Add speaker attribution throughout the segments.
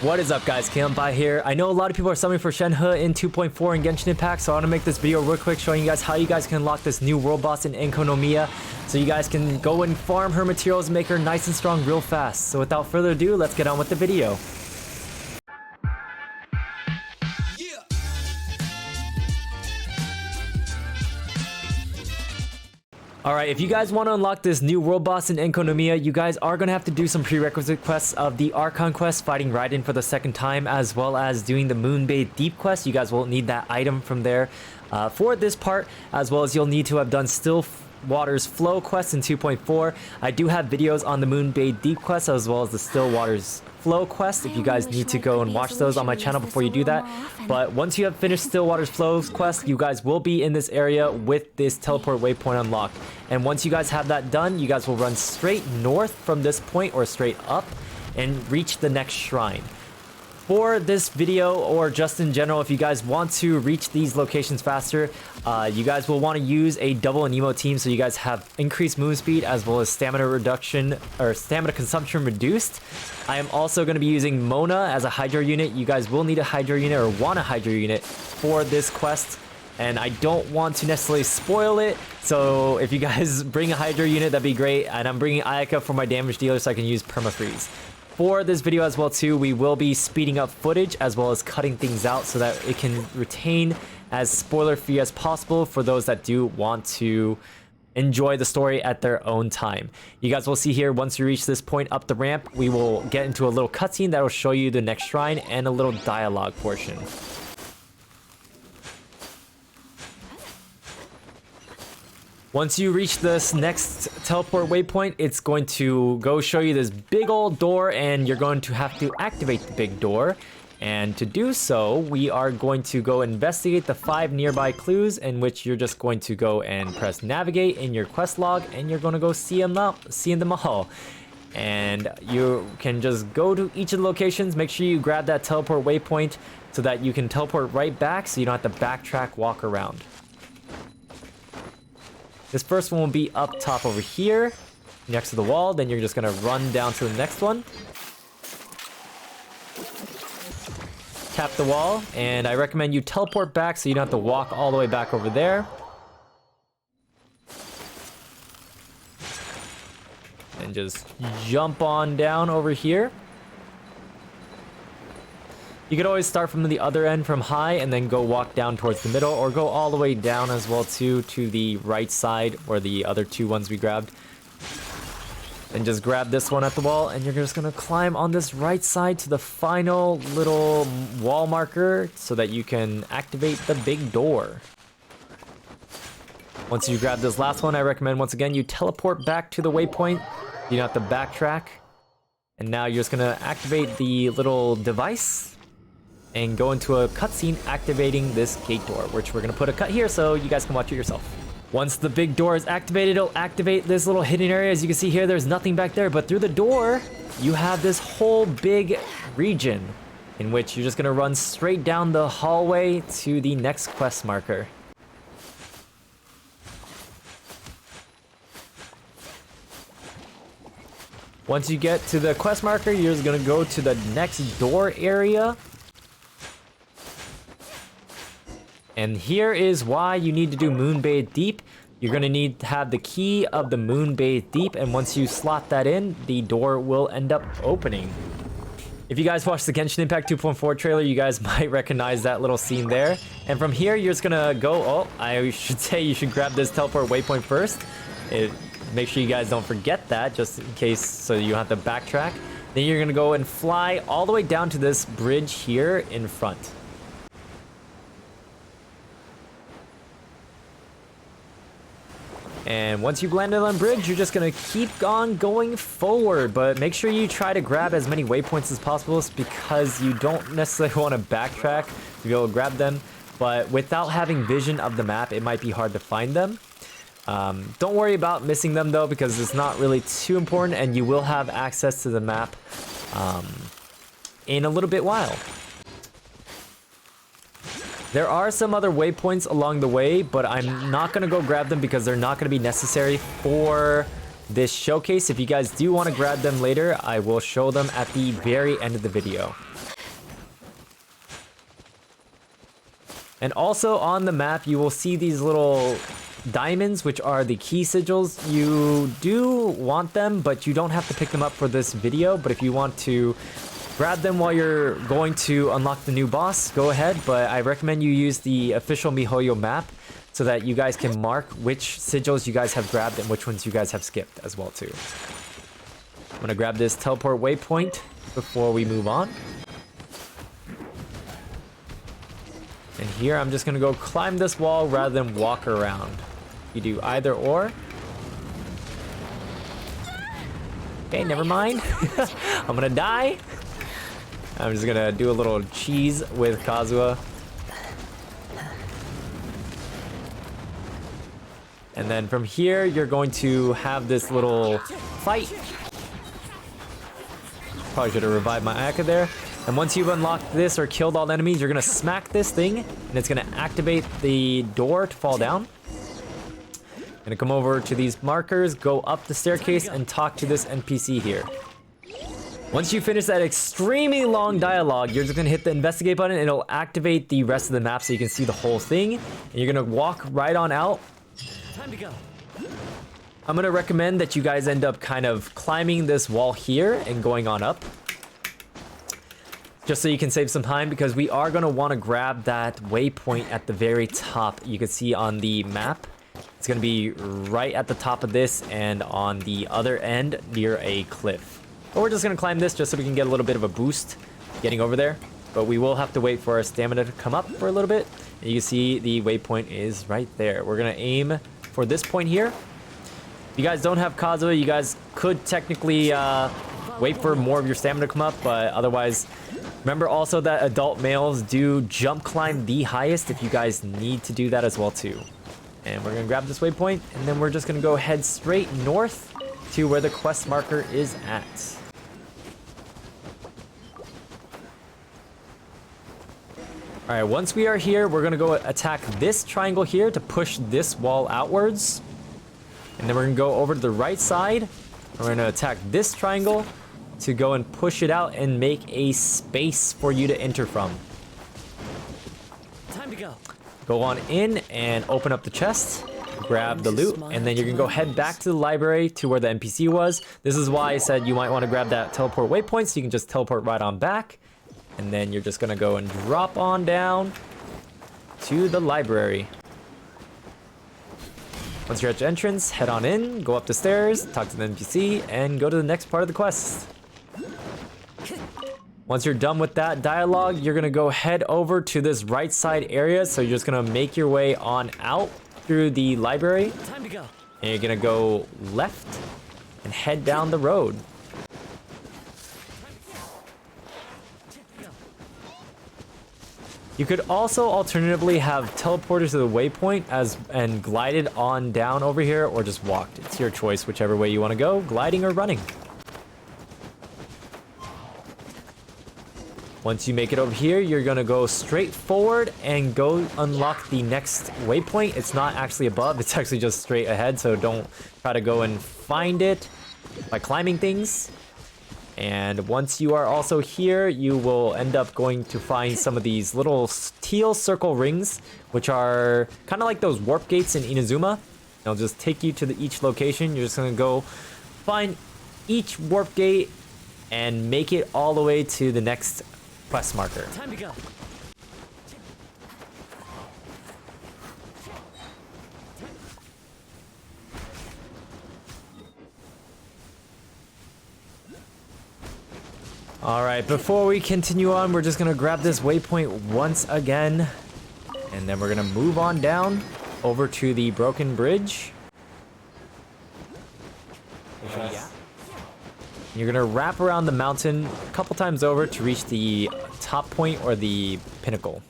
Speaker 1: What is up, guys? By here. I know a lot of people are summoning for Shenhe in 2.4 in Genshin Impact, so I want to make this video real quick showing you guys how you guys can unlock this new world boss in Enkonomiya, so you guys can go and farm her materials and make her nice and strong real fast. So without further ado, let's get on with the video. Alright, if you guys want to unlock this new world boss in Enkonomiya, you guys are going to have to do some prerequisite quests of the Archon quest, fighting Raiden for the second time, as well as doing the Moonbathed Deep quest. You guys will need that item from there for this part, as well as you'll need to have done Still Waters Flow quest in 2.4. I do have videos on the Moonbathed Deep quest, as well as the Still Waters Flow quest, if you guys need to go and watch those on my channel before you do that. But once you have finished Still Waters Flow quest, you guys will be in this area with this teleport waypoint unlocked. And once you guys have that done, you guys will run straight north from this point, or straight up, and reach the next shrine. For this video, or just in general, if you guys want to reach these locations faster, you guys will want to use a double Anemo team, so you guys have increased move speed as well as stamina reduction, or stamina consumption reduced. I am also going to be using Mona as a Hydro unit. You guys will need a Hydro unit, or want a Hydro unit for this quest, and I don't want to necessarily spoil it, so if you guys bring a Hydro unit, that'd be great. And I'm bringing Ayaka for my damage dealer so I can use permafreeze. For this video as well too, we will be speeding up footage as well as cutting things out so that it can retain as spoiler free as possible for those that do want to enjoy the story at their own time. You guys will see here, once you reach this point up the ramp, we will get into a little cutscene that will show you the next shrine and a little dialogue portion. Once you reach this next teleport waypoint, it's going to go show you this big old door, and you're going to have to activate the big door. And to do so, we are going to go investigate the 5 nearby clues, in which you're just going to go and press navigate in your quest log, and you're going to go see them all. And you can just go to each of the locations. Make sure you grab that teleport waypoint so that you can teleport right back, so you don't have to backtrack, walk around. This first one will be up top over here, next to the wall. Then you're just going to run down to the next one. Tap the wall, and I recommend you teleport back so you don't have to walk all the way back over there. And just jump on down over here. You could always start from the other end from high and then go walk down towards the middle, or go all the way down as well too to the right side, or the other two ones we grabbed. And just grab this one at the wall, and you're just gonna climb on this right side to the final little wall marker so that you can activate the big door. Once you grab this last one, I recommend once again you teleport back to the waypoint. You don't have to backtrack. And now you're just gonna activate the little device and go into a cutscene activating this gate door, which we're gonna put a cut here so you guys can watch it yourself. Once the big door is activated, it'll activate this little hidden area. As you can see here, there's nothing back there, but through the door, you have this whole big region in which you're just gonna run straight down the hallway to the next quest marker. Once you get to the quest marker, you're just gonna go to the next door area. And here is why you need to do Moonbathed Deep. You're going to need to have the key of the Moonbathed Deep, and once you slot that in, the door will end up opening. If you guys watched the Genshin Impact 2.4 trailer, you guys might recognize that little scene there. And from here, you're just going to go... Oh, I should say you should grab this teleport waypoint first. Make sure you guys don't forget that, just in case, so you don't have to backtrack. Then you're going to go and fly all the way down to this bridge here in front. And once you've landed on bridge, you're just gonna keep on going forward, but make sure you try to grab as many waypoints as possible, because you don't necessarily want to backtrack to be able to grab them. But without having vision of the map, it might be hard to find them. Don't worry about missing them though, because it's not really too important, and you will have access to the map in a little bit while. There are some other waypoints along the way, but I'm not going to go grab them because they're not going to be necessary for this showcase. If you guys do want to grab them later, I will show them at the very end of the video. And also on the map, you will see these little diamonds, which are the key sigils. You do want them, but you don't have to pick them up for this video. But if you want to grab them while you're going to unlock the new boss, go ahead. But I recommend you use the official MiHoYo map so that you guys can mark which sigils you guys have grabbed and which ones you guys have skipped as well too. I'm gonna grab this teleport waypoint before we move on. And here I'm just gonna go climb this wall rather than walk around. You do either or. Okay, never mind. I'm gonna die. I'm just gonna do a little cheese with Kazuha. And then from here, you're going to have this little fight. Probably should have revived my Aka there. And once you've unlocked this or killed all enemies, you're gonna smack this thing, and it's gonna activate the door to fall down. Gonna come over to these markers, go up the staircase, and talk to this NPC here. Once you finish that extremely long dialogue, you're just gonna hit the investigate button, and it'll activate the rest of the map so you can see the whole thing. And you're gonna walk right on out. Time to go. I'm gonna recommend that you guys end up kind of climbing this wall here and going on up. Just so you can save some time, because we are gonna wanna grab that waypoint at the very top. You can see on the map, it's gonna be right at the top of this and on the other end near a cliff. But we're just gonna climb this just so we can get a little bit of a boost getting over there. But we will have to wait for our stamina to come up for a little bit. And you can see the waypoint is right there. We're gonna aim for this point here. If you guys don't have Kazuha, you guys could technically wait for more of your stamina to come up, but otherwise, remember also that adult males do jump climb the highest if you guys need to do that as well too. And we're gonna grab this waypoint, and then we're just gonna go head straight north to where the quest marker is at. All right, once we are here, we're gonna go attack this triangle here to push this wall outwards. And then we're gonna go over to the right side. We're gonna attack this triangle to go and push it out and make a space for you to enter from. Time to go. Go on in and open up the chest, grab the loot, and then you're gonna go head back to the library to where the NPC was. This is why I said you might wanna grab that teleport waypoint so you can just teleport right on back. And then you're just gonna go and drop on down to the library. Once you're at your entrance, head on in, go up the stairs, talk to the NPC, and go to the next part of the quest. Once you're done with that dialogue, you're gonna go head over to this right side area. So you're just gonna make your way on out through the library. Time to go. And you're gonna go left and head down the road. You could also alternatively have teleported to the waypoint and glided on down over here, or just walked. It's your choice, whichever way you want to go, gliding or running. Once you make it over here, you're gonna go straight forward and go unlock the next waypoint. It's not actually above, it's actually just straight ahead, so don't try to go and find it by climbing things. And once you are also here, you will end up going to find some of these little teal circle rings, which are kind of like those warp gates in Inazuma. They'll just take you to each location. You're just gonna go find each warp gate and make it all the way to the next quest marker. Time to go. All right, before we continue on, we're just gonna grab this waypoint once again, and then we're gonna move on down over to the broken bridge. Yes. You're gonna wrap around the mountain a couple times over to reach the top point or the pinnacle.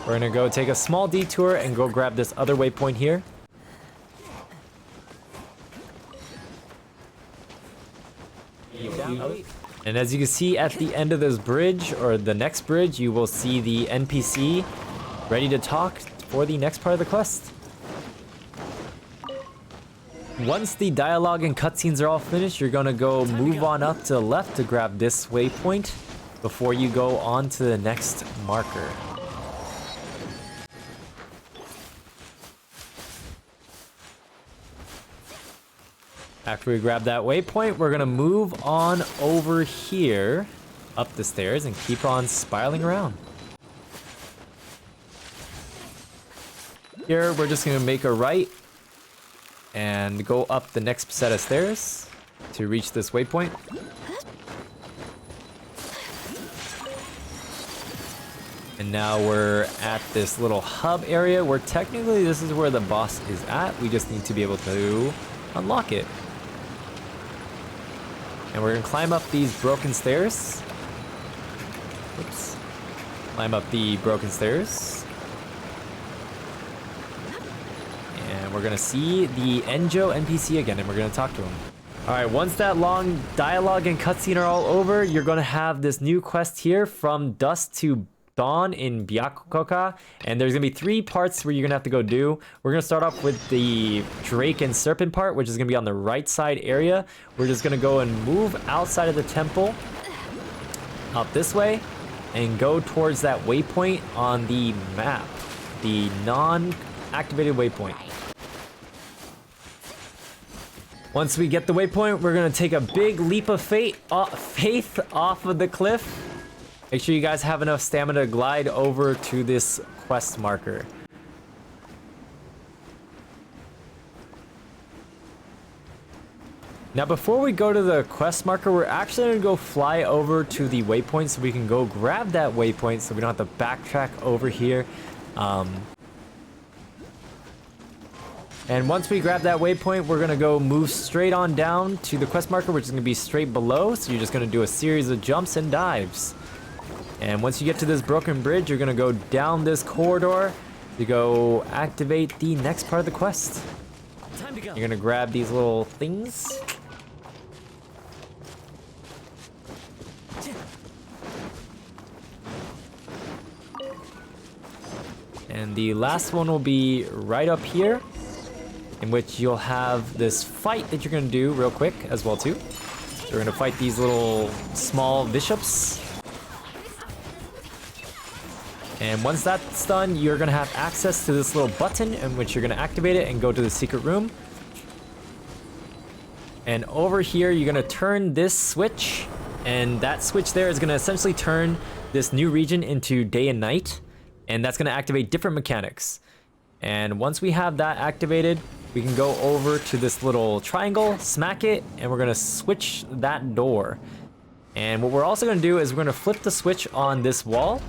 Speaker 1: We're gonna go take a small detour and go grab this other waypoint here. And as you can see at the end of this bridge, or the next bridge, you will see the NPC ready to talk for the next part of the quest. Once the dialogue and cutscenes are all finished, you're gonna go move on up to the left to grab this waypoint. before you go on to the next marker. After we grab that waypoint, we're gonna move on over here, up the stairs, and keep on spiraling around. Here, we're just gonna make a right and go up the next set of stairs to reach this waypoint. And now we're at this little hub area where technically this is where the boss is at. We just need to be able to unlock it. And we're gonna climb up these broken stairs. Oops. Climb up the broken stairs. And we're gonna see the Enjo NPC again, and we're gonna talk to him. Alright, once that long dialogue and cutscene are all over, you're gonna have this new quest here, From Dusk to Dawn in Byakukoka, and there's gonna be 3 parts where you're gonna have to go do. We're gonna start off with the Drake and Serpent part, which is gonna be on the right side area. We're just gonna go and move outside of the temple, up this way, and go towards that waypoint on the map, the non-activated waypoint. Once we get the waypoint, we're gonna take a big leap of faith off of the cliff. Make sure you guys have enough stamina to glide over to this quest marker. Now before we go to the quest marker, we're actually gonna go fly over to the waypoint so we can go grab that waypoint so we don't have to backtrack over here. And once we grab that waypoint, we're gonna go move straight on down to the quest marker, which is gonna be straight below. So you're just gonna do a series of jumps and dives. And once you get to this broken bridge, you're gonna go down this corridor to go activate the next part of the quest. Time to go. You're gonna grab these little things. And the last one will be right up here, in which you'll have this fight that you're gonna do real quick as well too. So we're gonna fight these little small Vishaps. And once that's done, you're gonna have access to this little button in which you're gonna activate it and go to the secret room. And over here, you're gonna turn this switch, and that switch there is gonna essentially turn this new region into day and night, and that's gonna activate different mechanics. And once we have that activated, we can go over to this little triangle, smack it, and we're gonna switch that door. And what we're also gonna do is we're gonna flip the switch on this wall.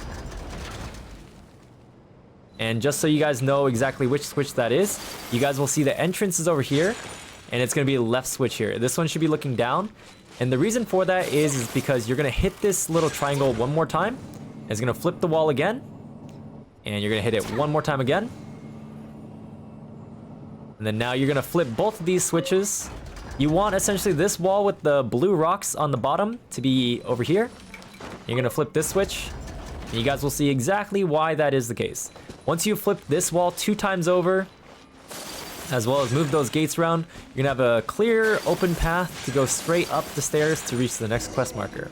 Speaker 1: And just so you guys know exactly which switch that is, you guys will see the entrance is over here, and it's gonna be the left switch here. This one should be looking down. And the reason for that is because you're gonna hit this little triangle one more time. It's gonna flip the wall again, and you're gonna hit it one more time again. And then now you're gonna flip both of these switches. You want essentially this wall with the blue rocks on the bottom to be over here. You're gonna flip this switch, and you guys will see exactly why that is the case. Once you flip this wall 2 times over, as well as move those gates around, you're gonna have a clear, open path to go straight up the stairs to reach the next quest marker.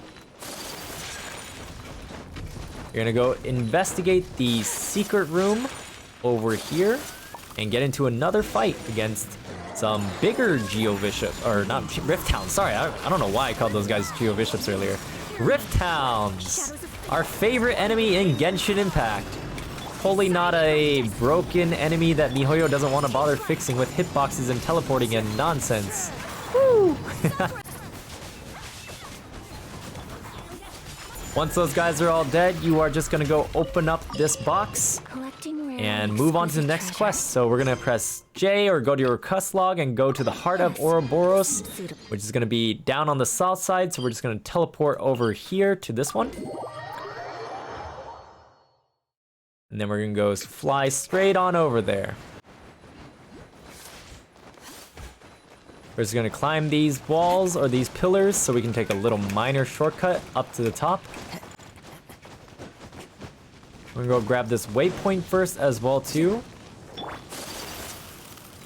Speaker 1: You're gonna go investigate the secret room over here and get into another fight against some bigger Geo-Vishaps, or not, Rift Hounds. Sorry, I don't know why I called those guys Geo-Vishaps earlier. Rift Hounds! Our favorite enemy in Genshin Impact. Totally not a broken enemy that MiHoYo doesn't want to bother fixing with hitboxes and teleporting and nonsense. Woo! Once those guys are all dead, you are just gonna go open up this box and move on to the next quest. So we're gonna press J or go to your quest log and go to the heart of Ouroboros, which is gonna be down on the south side. So we're just gonna teleport over here to this one. And then we're gonna go fly straight on over there. We're just gonna climb these walls or these pillars so we can take a little minor shortcut up to the top. We're gonna go grab this waypoint first as well too.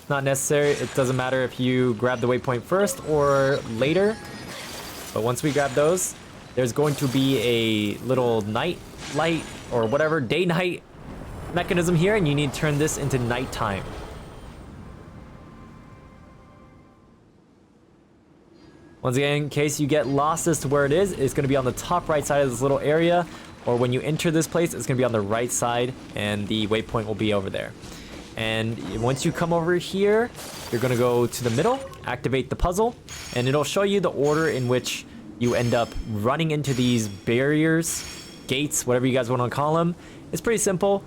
Speaker 1: Not necessary, it doesn't matter if you grab the waypoint first or later. But once we grab those, there's going to be a little night light or whatever, day-night mechanism here, and you need to turn this into nighttime. Once again, in case you get lost as to where it is, it's going to be on the top right side of this little area, or when you enter this place, it's going to be on the right side, and the waypoint will be over there. And once you come over here, you're going to go to the middle, activate the puzzle, and it'll show you the order in which you end up running into these barriers, gates, whatever you guys want to call them. It's pretty simple.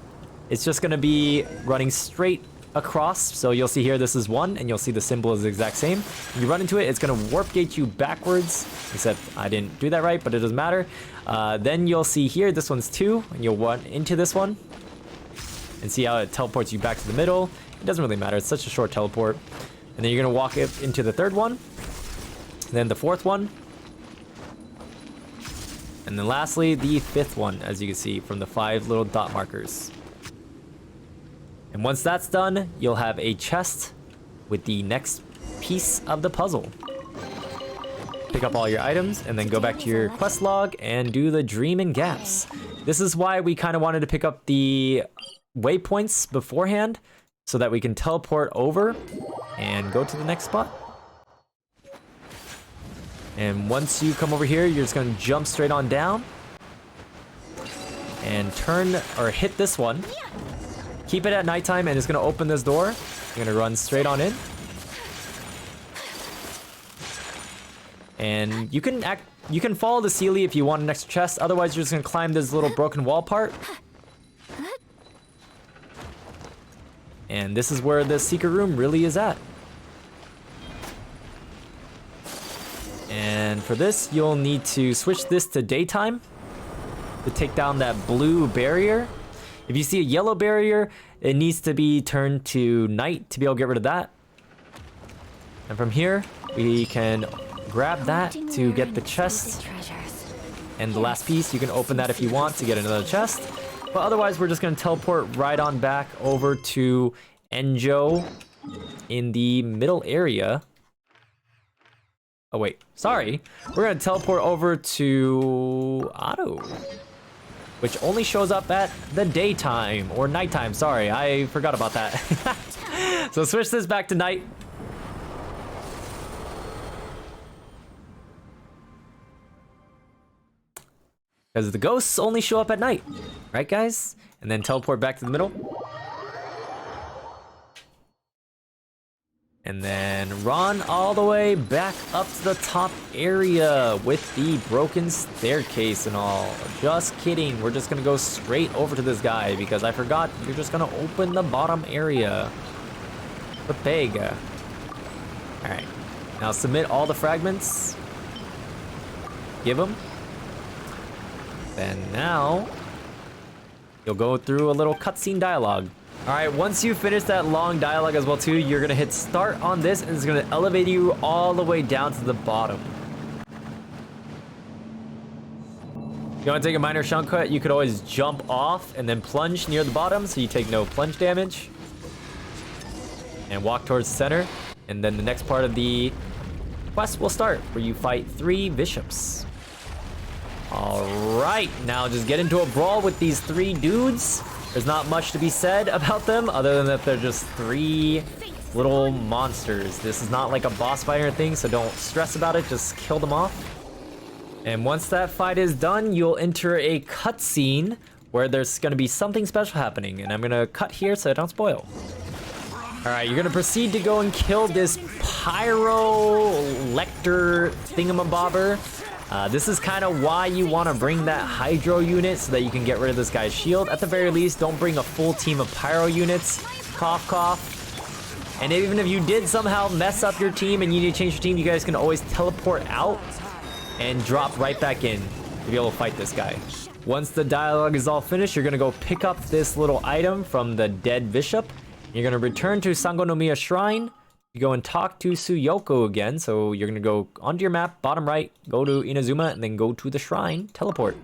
Speaker 1: It's just going to be running straight across. So you'll see here, this is 1, and you'll see the symbol is the exact same. When you run into it, it's going to warp gate you backwards, except I didn't do that right, but it doesn't matter. Then you'll see here, this one's 2, and you'll run into this one. And see how it teleports you back to the middle. It doesn't really matter, it's such a short teleport. And then you're gonna walk into the 3rd one, and then the 4th one, and then lastly the 5th one, as you can see from the 5 little dot markers. And once that's done, you'll have a chest with the next piece of the puzzle. Pick up all your items and then go back to your quest log and do the dream and gaps. This is why we kind of wanted to pick up the waypoints beforehand, so that we can teleport over and go to the next spot. And once you come over here, you're just going to jump straight on down and turn or hit this one. Keep it at nighttime, and it's going to open this door. You're going to run straight on in, and you can follow the Sealy if you want an extra chest. Otherwise, you're just going to climb this little broken wall part. And this is where the secret room really is at. And for this, you'll need to switch this to daytime to take down that blue barrier. If you see a yellow barrier, it needs to be turned to night to be able to get rid of that. And from here, we can grab that to get the chest. And the last piece, you can open that if you want to get another chest. But otherwise, we're just going to teleport right on back over to Enjo in the middle area. Oh, wait. Sorry. We're going to teleport over to Otto, which only shows up at the daytime or nighttime. Sorry, I forgot about that. So switch this back to night. Because the ghosts only show up at night. Right, guys? And then teleport back to the middle. And then run all the way back up to the top area with the broken staircase and all. Just kidding. We're just going to go straight over to this guy because I forgot you're just going to open the bottom area. The peg. Alright. Now submit all the fragments. Give them. Then now, you'll go through a little cutscene dialogue. Alright, once you finish that long dialogue as well too, you're gonna hit start on this and it's gonna elevate you all the way down to the bottom. If you wanna take a minor shortcut, you could always jump off and then plunge near the bottom so you take no plunge damage. And walk towards the center. And then the next part of the quest will start, where you fight 3 bishops. Alright, now just get into a brawl with these 3 dudes. There's not much to be said about them, other than that they're just 3 little monsters. This is not like a boss fight or anything, so don't stress about it, just kill them off. And once that fight is done, you'll enter a cutscene where there's gonna be something special happening, and I'm gonna cut here so I don't spoil. Alright, you're gonna proceed to go and kill this pyro lector thingamabobber. This is kind of why you want to bring that hydro unit so that you can get rid of this guy's shield. At the very least, don't bring a full team of pyro units. Cough, cough. And even if you did somehow mess up your team and you need to change your team, you guys can always teleport out and drop right back in to be able to fight this guy. Once the dialogue is all finished, you're going to go pick up this little item from the dead bishop. You're going to return to Sangonomiya Shrine. You go and talk to Suyoko again, so you're gonna go onto your map, bottom right, go to Inazuma, and then go to the shrine, teleport.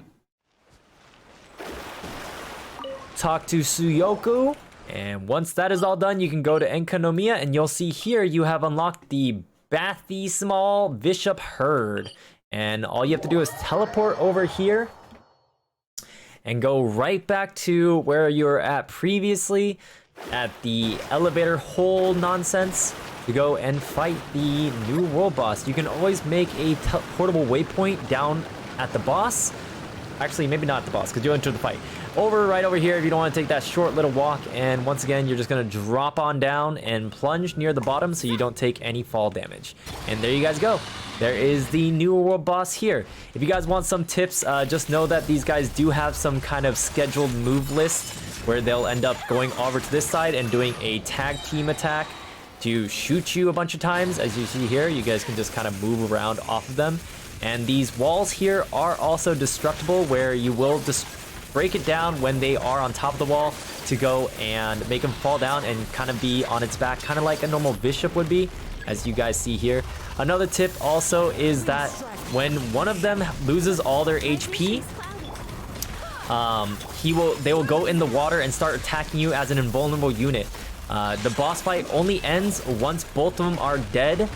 Speaker 1: Talk to Suyoko, and once that is all done, you can go to Enkanomiya, and you'll see here you have unlocked the Bathysmal Vishap Herd. And all you have to do is teleport over here and go right back to where you were at previously at the elevator hole nonsense to go and fight the new world boss. You can always make a portable waypoint down at the boss. Actually, maybe not the boss, because you'll enter the fight. Right over here if you don't want to take that short little walk. And once again, you're just going to drop on down and plunge near the bottom so you don't take any fall damage. And there you guys go. There is the new world boss here. If you guys want some tips, just know that these guys do have some kind of scheduled move list where they'll end up going over to this side and doing a tag team attack to shoot you a bunch of times. As you see here, you guys can just kind of move around off of them. And these walls here are also destructible, where you will just break it down when they are on top of the wall to go and make them fall down and kind of be on its back, kind of like a normal Bishop would be, as you guys see here. Another tip also is that when one of them loses all their HP, they will go in the water and start attacking you as an invulnerable unit. The boss fight only ends once both of them are dead.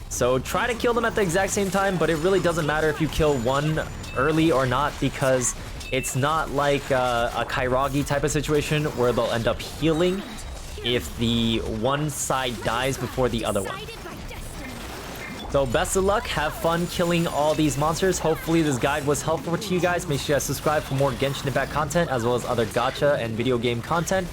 Speaker 1: So try to kill them at the exact same time, but it really doesn't matter if you kill one early or not, because it's not like a Kairagi type of situation where they'll end up healing if the one side dies before the other one. So best of luck, have fun killing all these monsters. Hopefully this guide was helpful to you guys. Make sure you guys subscribe for more Genshin Impact content, as well as other gacha and video game content.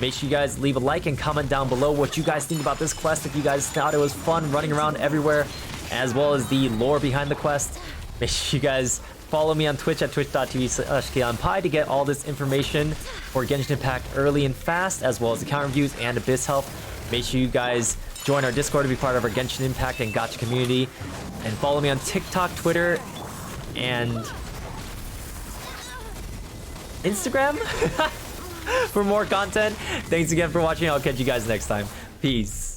Speaker 1: Make sure you guys leave a like and comment down below what you guys think about this quest. If you guys thought it was fun running around everywhere, as well as the lore behind the quest. Make sure you guys follow me on Twitch at twitch.tv/KionPie to get all this information for Genshin Impact early and fast, as well as account reviews and Abyss help. Make sure you guys join our Discord to be part of our Genshin Impact and gacha community. And follow me on TikTok, Twitter, and Instagram for more content. Thanks again for watching. I'll catch you guys next time. Peace.